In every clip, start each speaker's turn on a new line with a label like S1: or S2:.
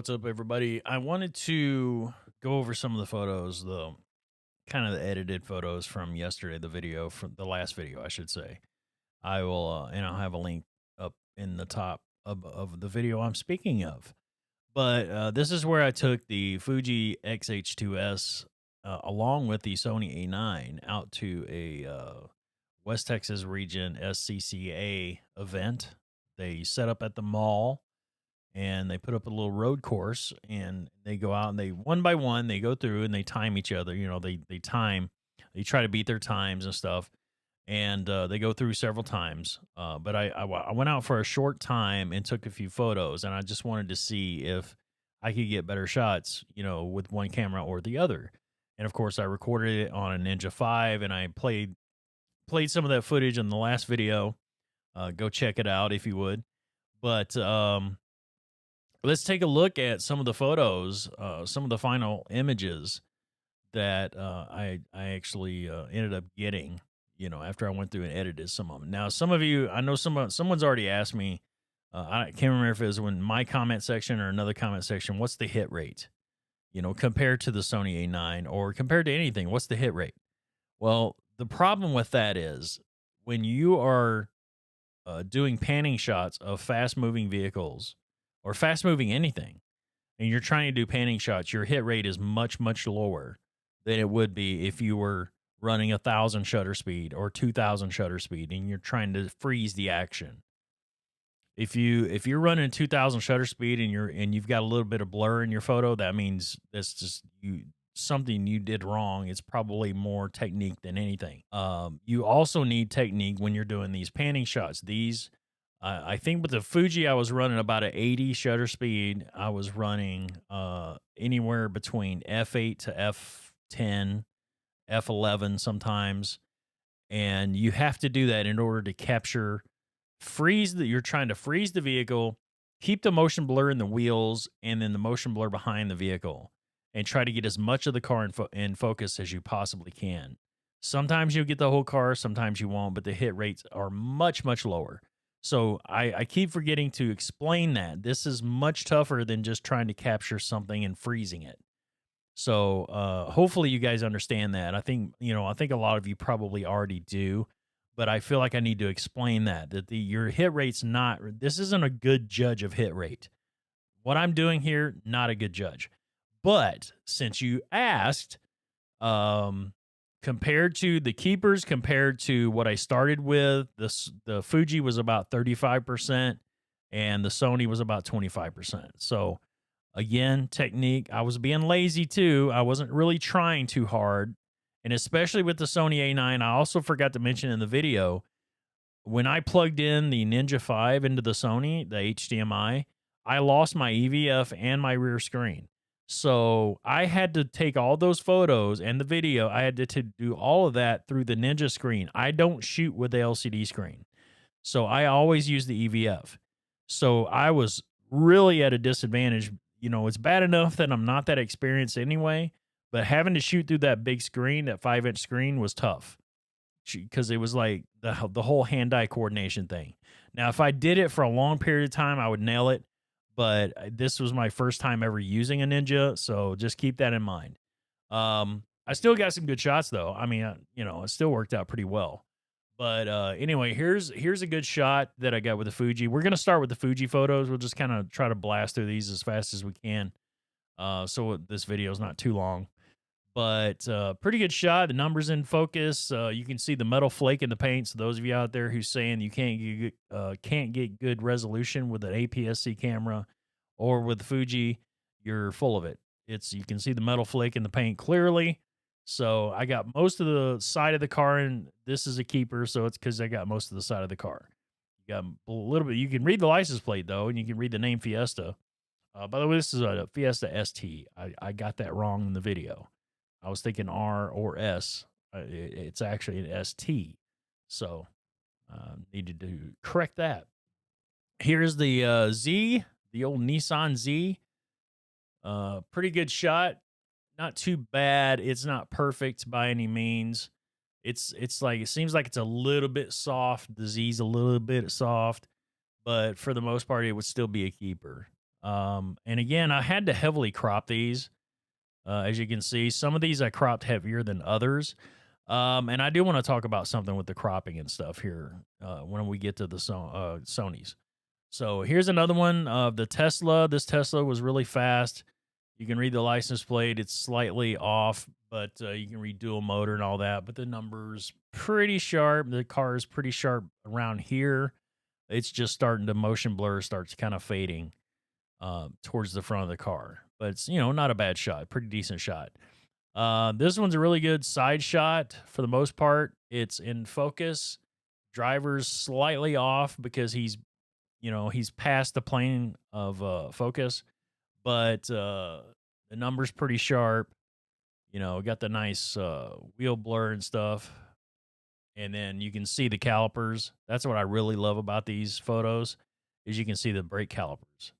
S1: What's up, everybody? I wanted to go over some of the photos, the kind of the edited photos from yesterday, the video from the last video, I should say. I will, and I'll have a link up in the top of the video I'm speaking of. But this is where I took the Fuji X-H2s along with the Sony A9 out to a West Texas region SCCA event. They set up at the mall and they put up a little road course and they go out and they one by one they go through and they time each other. They try to beat their times and stuff, and they go through several times. But I went out for a short time and took a few photos, and I just wanted to see if I could get better shots, with one camera or the other. And of course, I recorded it on a Ninja 5, and I played some of that footage in the last video. Go check it out if you would. But let's take a look at some of the photos, some of the final images that I actually ended up getting, after I went through and edited some of them. Now, some of you, I know someone's already asked me, I can't remember if it was in my comment section or another comment section, what's the hit rate, compared to the Sony A9 or compared to anything, what's the hit rate? Well, the problem with that is when you are doing panning shots of fast moving vehicles, or fast moving anything, and you're trying to do panning shots, your hit rate is much, much lower than it would be if you were running 1,000 shutter speed or 2,000 shutter speed and you're trying to freeze the action. If you're running 2,000 shutter speed and you've got a little bit of blur in your photo, that means that's just something you did wrong. It's probably more technique than anything. You also need technique when you're doing these panning shots. I think with the Fuji, I was running about an 80 shutter speed. I was running anywhere between f8 to f10, f11 sometimes. And you have to do that in order to capture, you're trying to freeze the vehicle, keep the motion blur in the wheels, and then the motion blur behind the vehicle, and try to get as much of the car in focus as you possibly can. Sometimes you'll get the whole car, sometimes you won't, but the hit rates are much, much lower. So I keep forgetting to explain that. This is much tougher than just trying to capture something and freezing it. So hopefully you guys understand that. I think a lot of you probably already do, but I feel like I need to explain that your hit rate's this isn't a good judge of hit rate. What I'm doing here, not a good judge. But since you asked, compared to the keepers, compared to what I started with, the Fuji was about 35% and the Sony was about 25%. So again, technique. I was being lazy too. I wasn't really trying too hard. And especially with the Sony A9, I also forgot to mention in the video, when I plugged in the Ninja 5 into the Sony, the HDMI, I lost my EVF and my rear screen. So I had to take all those photos and the video. I had to do all of that through the Ninja screen. I don't shoot with the LCD screen. So I always use the EVF. So I was really at a disadvantage. It's bad enough that I'm not that experienced anyway, but having to shoot through that big screen, that 5-inch screen, was tough because it was like the whole hand-eye coordination thing. Now, if I did it for a long period of time, I would nail it. But this was my first time ever using a Ninja, so just keep that in mind. I still got some good shots, though. I mean, it still worked out pretty well. But anyway, here's a good shot that I got with the Fuji. We're going to start with the Fuji photos. We'll just kind of try to blast through these as fast as we can, so this video is not too long. But pretty good shot. The numbers in focus. You can see the metal flake in the paint. So those of you out there who's saying you can't get good resolution with an APS-C camera or with the Fuji, you're full of it. You can see the metal flake in the paint clearly. So I got most of the side of the car, and this is a keeper, so it's because I got most of the side of the car. You got a little bit. You can read the license plate though, and you can read the name Fiesta. By the way, this is a Fiesta ST. I got that wrong in the video. I was thinking R or S. It's actually an ST. So needed to correct that. Here's the Z, the old Nissan Z. Pretty good shot. Not too bad. It's not perfect by any means. It's like, it seems like it's a little bit soft. The Z's a little bit soft, but for the most part, it would still be a keeper. And again, I had to heavily crop these. As you can see, some of these I cropped heavier than others. And I do want to talk about something with the cropping and stuff here when we get to the Sonys. So here's another one of the Tesla. This Tesla was really fast. You can read the license plate. It's slightly off, but you can read dual motor and all that. But the number's pretty sharp. The car is pretty sharp around here. It's just starting to motion blur, starts kind of fading towards the front of the car. But it's, not a bad shot. Pretty decent shot. This one's a really good side shot for the most part. It's in focus. Driver's slightly off because he's past the plane of focus, but the number's pretty sharp. Got the nice wheel blur and stuff. And then you can see the calipers. That's what I really love about these photos is you can see the brake calipers.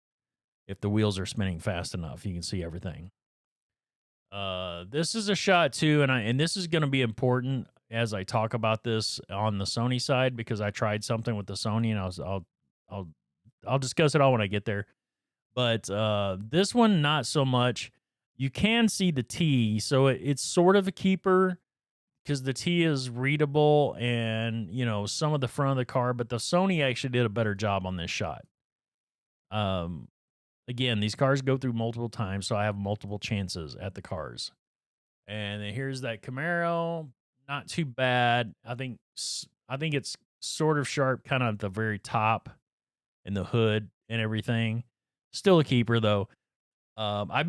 S1: If the wheels are spinning fast enough, you can see everything. This is a shot too, and this is going to be important as I talk about this on the Sony side because I tried something with the Sony, and I'll discuss it all when I get there. But this one, not so much. You can see the T, so it's sort of a keeper because the T is readable and some of the front of the car. But the Sony actually did a better job on this shot. Again, these cars go through multiple times, so I have multiple chances at the cars. And then here's that Camaro, not too bad. I think it's sort of sharp, kind of at the very top in the hood and everything. Still a keeper though. I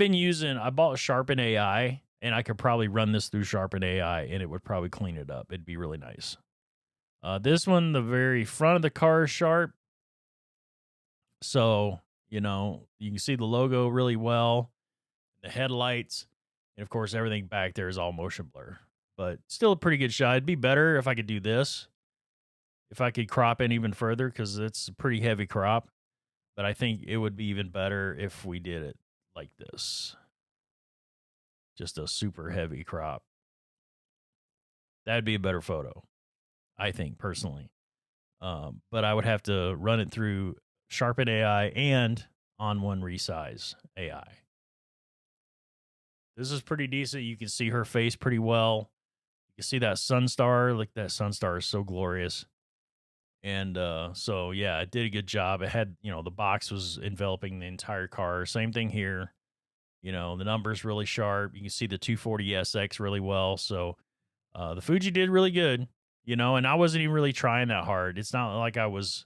S1: bought Sharpen AI, and I could probably run this through Sharpen AI, and it would probably clean it up. It'd be really nice. This one, the very front of the car is sharp, so you can see the logo really well, the headlights, and of course everything back there is all motion blur. But still a pretty good shot. It'd be better if I could do this, if I could crop in even further because it's a pretty heavy crop. But I think it would be even better if we did it like this. Just a super heavy crop. That'd be a better photo, I think, personally. But I would have to run it through Sharpen AI and on one resize AI. This is pretty decent. You can see her face pretty well. You can see that Sunstar. Like that Sunstar is so glorious. And so, yeah, it did a good job. It had, the box was enveloping the entire car. Same thing here. The number's really sharp. You can see the 240SX really well. So the Fuji did really good, and I wasn't even really trying that hard. It's not like I was,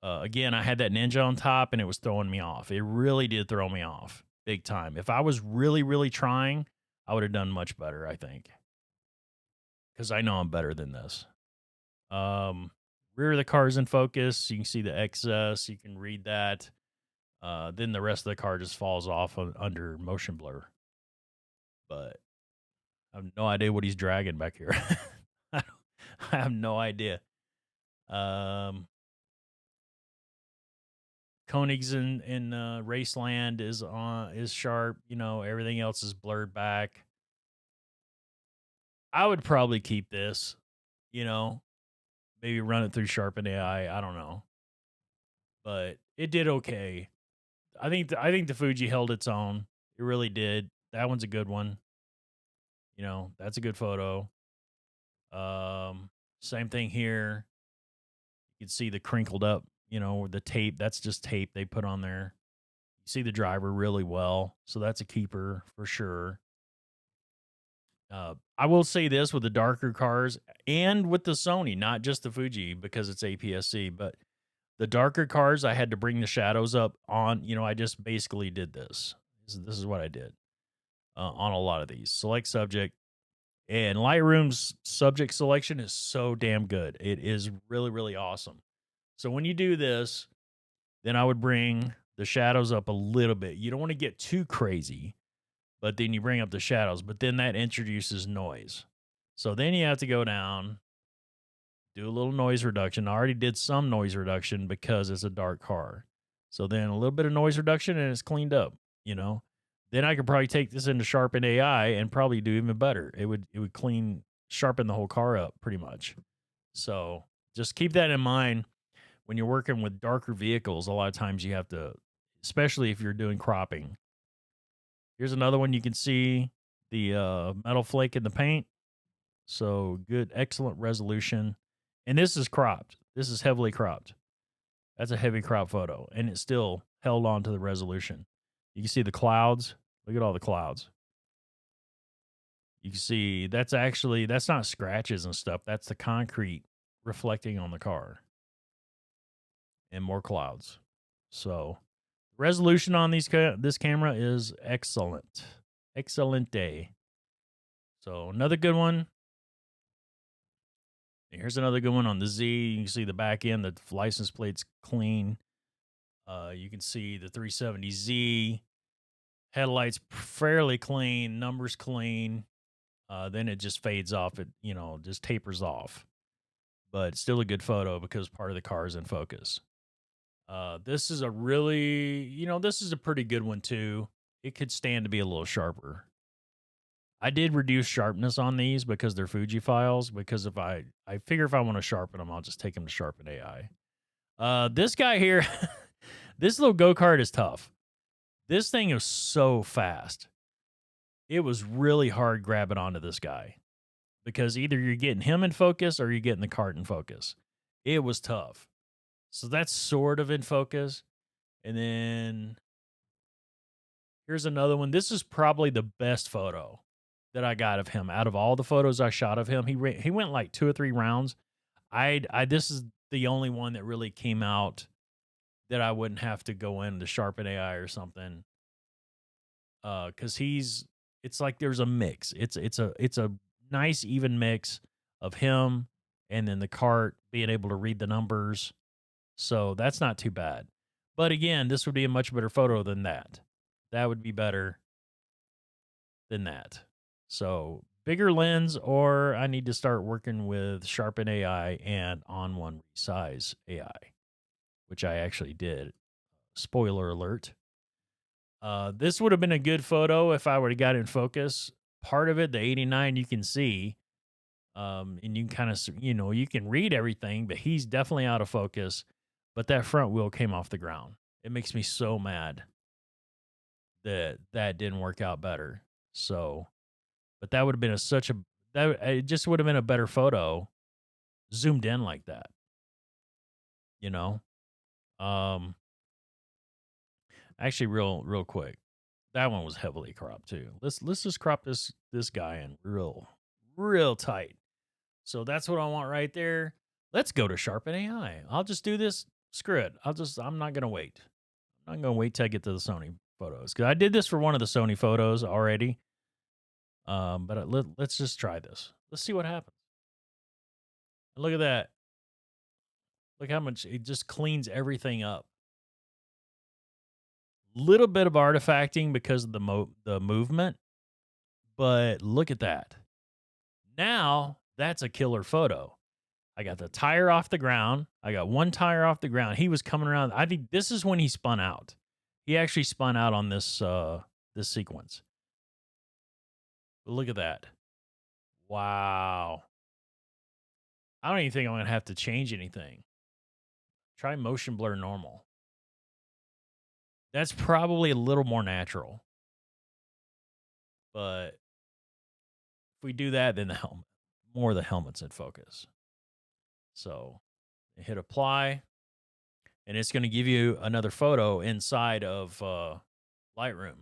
S1: again, I had that Ninja on top and it was throwing me off. It really did throw me off big time. If I was really, really trying, I would have done much better, I think. Because I know I'm better than this. Rear of the car is in focus. You can see the XS. You can read that. Then the rest of the car just falls off under motion blur. But I have no idea what he's dragging back here. I have no idea. Koenig's in Raceland is sharp. Everything else is blurred back. I would probably keep this. Maybe run it through Sharpen AI. I don't know, but it did okay. I think the Fuji held its own. It really did. That one's a good one. That's a good photo. Same thing here. You can see the crinkled up, the tape. That's just tape they put on there. You see the driver really well. So that's a keeper for sure. I will say this with the darker cars and with the Sony, not just the Fuji because it's APS-C, but the darker cars, I had to bring the shadows up on, I just basically did this. This is what I did on a lot of these. Select subject, and Lightroom's subject selection is so damn good. It is really, really awesome. So when you do this, then I would bring the shadows up a little bit. You don't want to get too crazy, but then you bring up the shadows. But then that introduces noise. So then you have to go down, do a little noise reduction. I already did some noise reduction because it's a dark car. So then a little bit of noise reduction and it's cleaned up, Then I could probably take this into Sharpen AI and probably do even better. It would sharpen the whole car up pretty much. So just keep that in mind when you're working with darker vehicles. A lot of times you have to, especially if you're doing cropping. Here's another one. You can see the metal flake in the paint. So good, excellent resolution. And this is cropped. This is heavily cropped. That's a heavy crop photo, and it still held on to the resolution. You can see the clouds. Look at all the clouds. You can see that's not scratches and stuff. That's the concrete reflecting on the car, and more clouds. So resolution on this camera is excellent. Excelente. So another good one. Here's another good one on the Z. You can see the back end, the license plate's clean. You can see the 370Z. Headlights fairly clean, numbers clean. Then it just fades off. It, just tapers off. But it's still a good photo because part of the car is in focus. This is a this is a pretty good one too. It could stand to be a little sharper. I did reduce sharpness on these because they're Fuji files. Because if I figure if I want to sharpen them, I'll just take them to Sharpen AI. This guy here, this little go-kart is tough. This thing is so fast. It was really hard grabbing onto this guy because either you're getting him in focus or you're getting the cart in focus. It was tough. So that's sort of in focus. And then here's another one. This is probably the best photo that I got of him out of all the photos I shot of him. He went like 2 or 3 rounds. This is the only one that really came out that I wouldn't have to go into Sharpen AI or something. Cause it's like there's a mix. It's a nice even mix of him and then the cart being able to read the numbers. So that's not too bad. But again, this would be a much better photo than that. That would be better than that. So bigger lens, or I need to start working with Sharpen AI and On1 Resize AI, which I actually did. Spoiler alert. This would have been a good photo if I would have got in focus. Part of it, the 89, you can see, and you can kind of, you can read everything, but he's definitely out of focus. But that front wheel came off the ground. It makes me so mad that didn't work out better. So, but that would have been it just would have been a better photo zoomed in like that. Actually, real quick, that one was heavily cropped too. Let's just crop this guy in real tight. So that's what I want right there. Let's go to Sharpen AI. I'll just do this. Screw it. I'm not gonna wait. I'm not gonna wait till I get to the Sony photos because I did this for one of the Sony photos already. But let's just try this. Let's see what happens. And look at that. Look how much it just cleans everything up. Little bit of artifacting because of the movement, but look at that. Now that's a killer photo. I got the tire off the ground. I got one tire off the ground. He was coming around. I think this is when he spun out. He actually spun out on this this sequence. But look at that. Wow. I don't even think I'm going to have to change anything. Try motion blur normal. That's probably a little more natural. But if we do that, then more of the helmet's in focus. So hit apply, and it's going to give you another photo inside of Lightroom.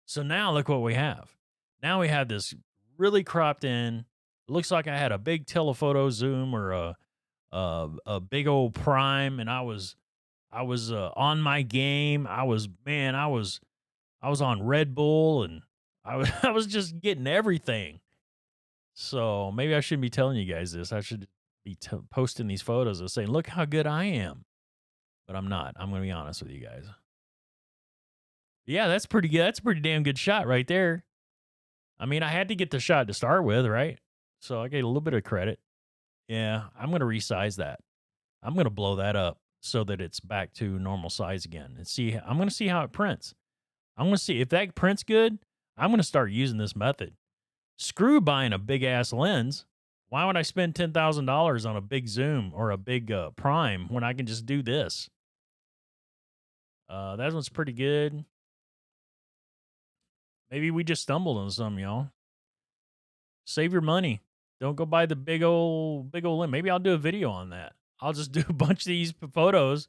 S1: So now look what we have. Now we have this really cropped in. It looks like I had a big telephoto zoom or a big old prime, and I was on my game. I was on Red Bull, and I was just getting everything. So maybe I shouldn't be telling you guys this. I should be posting these photos and saying, look how good I am. But I'm not. I'm going to be honest with you guys. Yeah, that's pretty good. That's a pretty damn good shot right there. I mean, I had to get the shot to start with, right? So I get a little bit of credit. Yeah, I'm going to resize that. I'm going to blow that up so that it's back to normal size again. And I'm going to see how it prints. I'm going to see if that prints good. I'm going to start using this method. Screw buying a big ass lens. Why would I spend $10,000 on a big zoom or a big prime when I can just do this? That one's pretty good. Maybe we just stumbled on some, y'all. Save your money. Don't go buy the big old limb. Maybe I'll do a video on that. I'll just do a bunch of these photos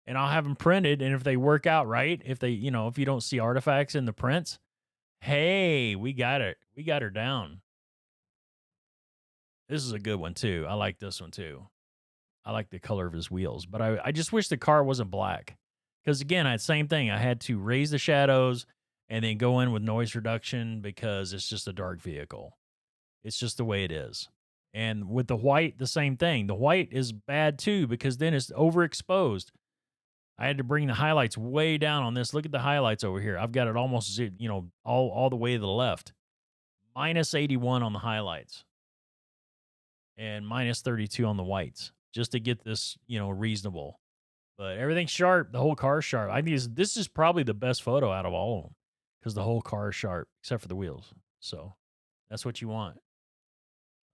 S1: and I'll have them printed. And if they work out right, if they, if you don't see artifacts in the prints, hey, we got it. We got her down. This is a good one too. I like this one too. I like the color of his wheels, but I just wish the car wasn't black. Because again, same thing. I had to raise the shadows and then go in with noise reduction because it's just a dark vehicle. It's just the way it is. And with the white, the same thing. The white is bad too because then it's overexposed. I had to bring the highlights way down on this. Look at the highlights over here. I've got it almost, all the way to the left. Minus 81 on the highlights and minus 32 on the whites just to get this, reasonable. But everything's sharp. The whole car's sharp. I think this is probably the best photo out of all of them because the whole car is sharp except for the wheels. So that's what you want.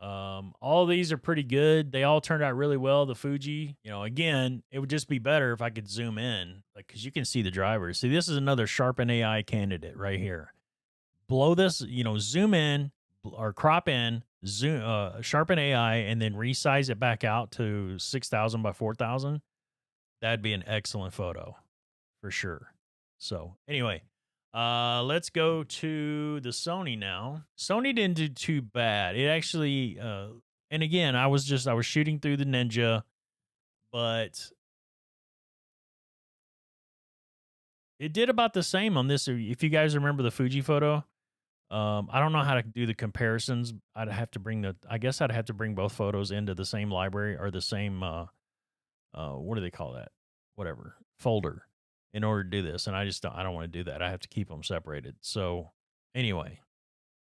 S1: All these are pretty good. They all turned out really well. The Fuji, again, it would just be better if I could zoom in, like, because you can see the drivers. See, this is another Sharpen AI candidate right here. Blow this, zoom in or crop in, zoom, Sharpen AI, and then resize it back out to 6,000 by 4,000. That'd be an excellent photo for sure. So anyway, let's go to the Sony now. Sony didn't do too bad. It actually, and again, I was shooting through the Ninja, but it did about the same on this. If you guys remember the Fuji photo, I don't know how to do the comparisons. I guess I'd have to bring both photos into the same library or the same, what do they call that? Whatever, folder in order to do this. And I don't want to do that. I have to keep them separated. So anyway,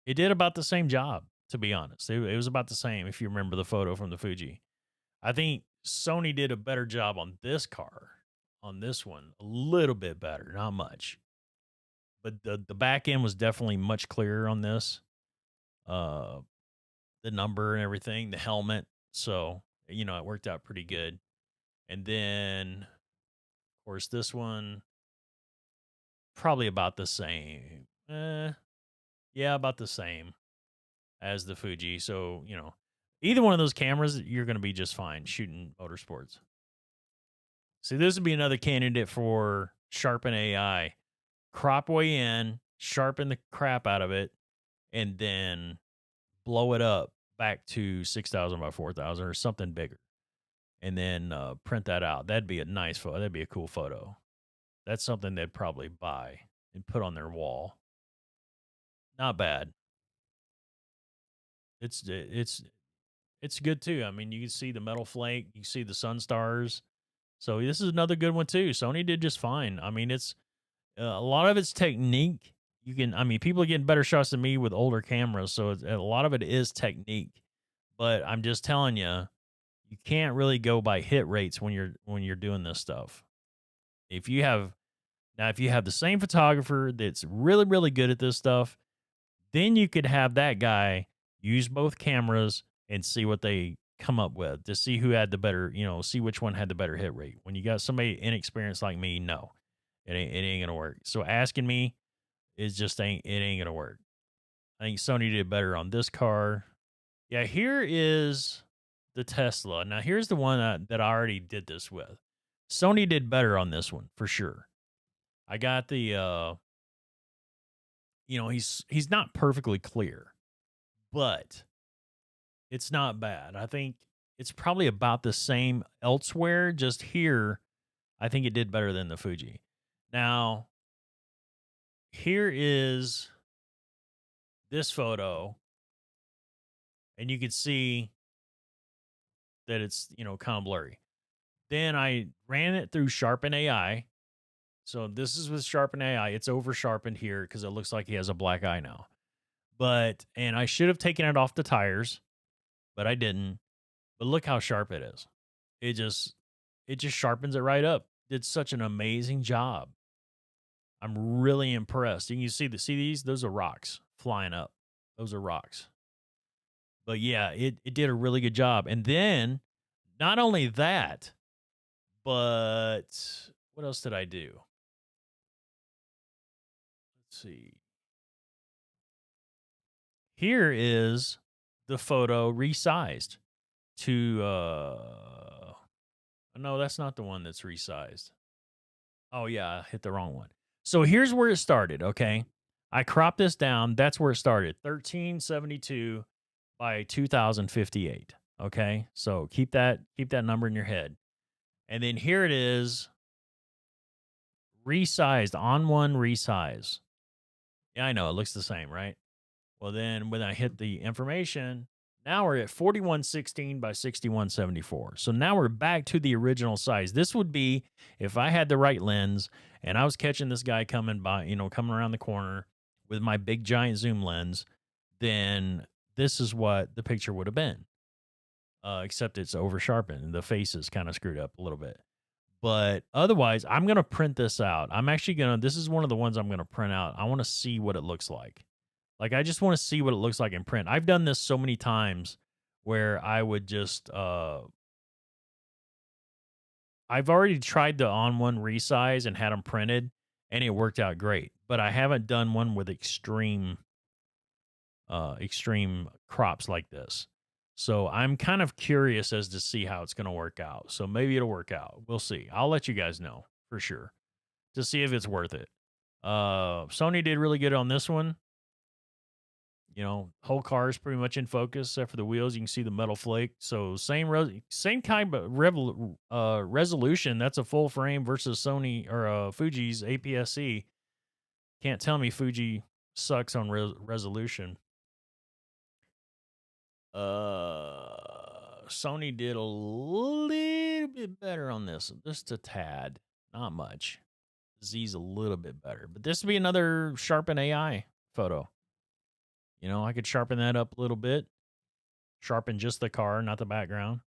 S1: it did about the same job, to be honest. It was about the same if you remember the photo from the Fuji. I think Sony did a better job on this car, on this one, a little bit better, not much. But the back end was definitely much clearer on this. The number and everything, the helmet. So, it worked out pretty good. And then, of course, this one, probably about the same. Yeah, about the same as the Fuji. So, either one of those cameras, you're going to be just fine shooting motorsports. See, this would be another candidate for Sharpen AI. Crop way in, sharpen the crap out of it, and then blow it up back to 6,000 by 4,000 or something bigger. And then print that out. That'd be a nice photo. That'd be a cool photo. That's something they'd probably buy and put on their wall. Not bad. It's good too. I mean, you can see the metal flake, you can see the sun stars. So this is another good one too. Sony did just fine. I mean, it's a lot of it's technique. People are getting better shots than me with older cameras, so a lot of it is technique. But I'm just telling you, you can't really go by hit rates when you're doing this stuff. If you have the same photographer that's really, really good at this stuff, then you could have that guy use both cameras and see what they come up with to see who had the better, see which one had the better hit rate. When you got somebody inexperienced like me, no, it ain't gonna work. So asking me is just ain't gonna work. I think Sony did better on this car. Yeah, here is the Tesla. Now here's the one that I already did this with. Sony did better on this one for sure. I got the he's not perfectly clear, but it's not bad. I think it's probably about the same elsewhere. Just here, I think it did better than the Fuji. Now, here is this photo, and you can see that it's, kind of blurry. Then I ran it through Sharpen AI. So this is with Sharpen AI. It's over sharpened here because it looks like he has a black eye now. And I should have taken it off the tires, but I didn't. But look how sharp it is. It just sharpens it right up. Did such an amazing job. I'm really impressed. And you see these? Those are rocks flying up. Those are rocks. But yeah, it did a really good job. And then not only that, but what else did I do? see. Here is the photo resized to no, that's not the one that's resized. Oh yeah, I hit the wrong one. So here's where it started, okay? I cropped this down. That's where it started. 1372 by 2058. Okay? So keep that number in your head. And then here it is resized on one resize. Yeah, I know it looks the same, right? Well, then when I hit the information, now we're at 4116 by 6174. So now we're back to the original size. This would be if I had the right lens and I was catching this guy coming by, coming around the corner with my big giant zoom lens, then this is what the picture would have been. Except it's over sharpened and the face is kind of screwed up a little bit. But otherwise, I'm going to print this out. This is one of the ones I'm going to print out. I want to see what it looks like. Like, I just want to see what it looks like in print. I've done this so many times where I would just, I've already tried the on-one resize and had them printed, and it worked out great. But I haven't done one with extreme crops like this. So I'm kind of curious as to see how it's going to work out. So maybe it'll work out. We'll see. I'll let you guys know for sure to see if it's worth it. Sony did really good on this one. Whole car is pretty much in focus except for the wheels. You can see the metal flake. So same kind of resolution. That's a full frame versus Sony or Fuji's APS-C. Can't tell me Fuji sucks on resolution. Sony did a little bit better on this, just a tad, not much. Z's a little bit better, but this would be another sharpen AI photo. I could sharpen that up a little bit, sharpen just the car, not the background.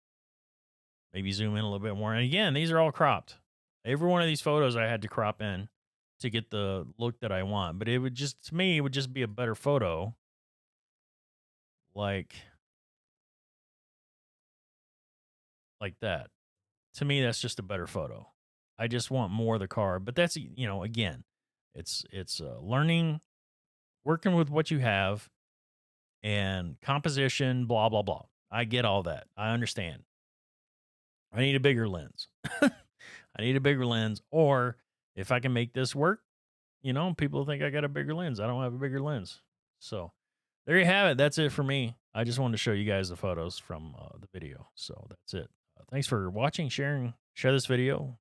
S1: Maybe zoom in a little bit more. And again, these are all cropped. Every one of these photos I had to crop in to get the look that I want, but to me, it would just be a better photo. Like that. To me, that's just a better photo. I just want more of the car, but that's, again, it's learning, working with what you have and composition, blah, blah, blah. I get all that. I understand. I need a bigger lens. Or if I can make this work, people think I got a bigger lens. I don't have a bigger lens. So there you have it. That's it for me. I just wanted to show you guys the photos from the video. So that's it. Thanks for watching, sharing, share this video.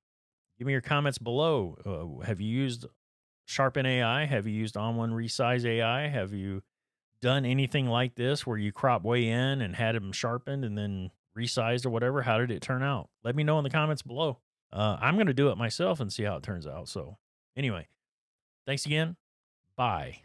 S1: Give me your comments below. Have you used Sharpen AI? Have you used On1 Resize AI? Have you done anything like this where you crop way in and had them sharpened and then resized or whatever? How did it turn out? Let me know in the comments below. I'm going to do it myself and see how it turns out. So anyway, thanks again. Bye.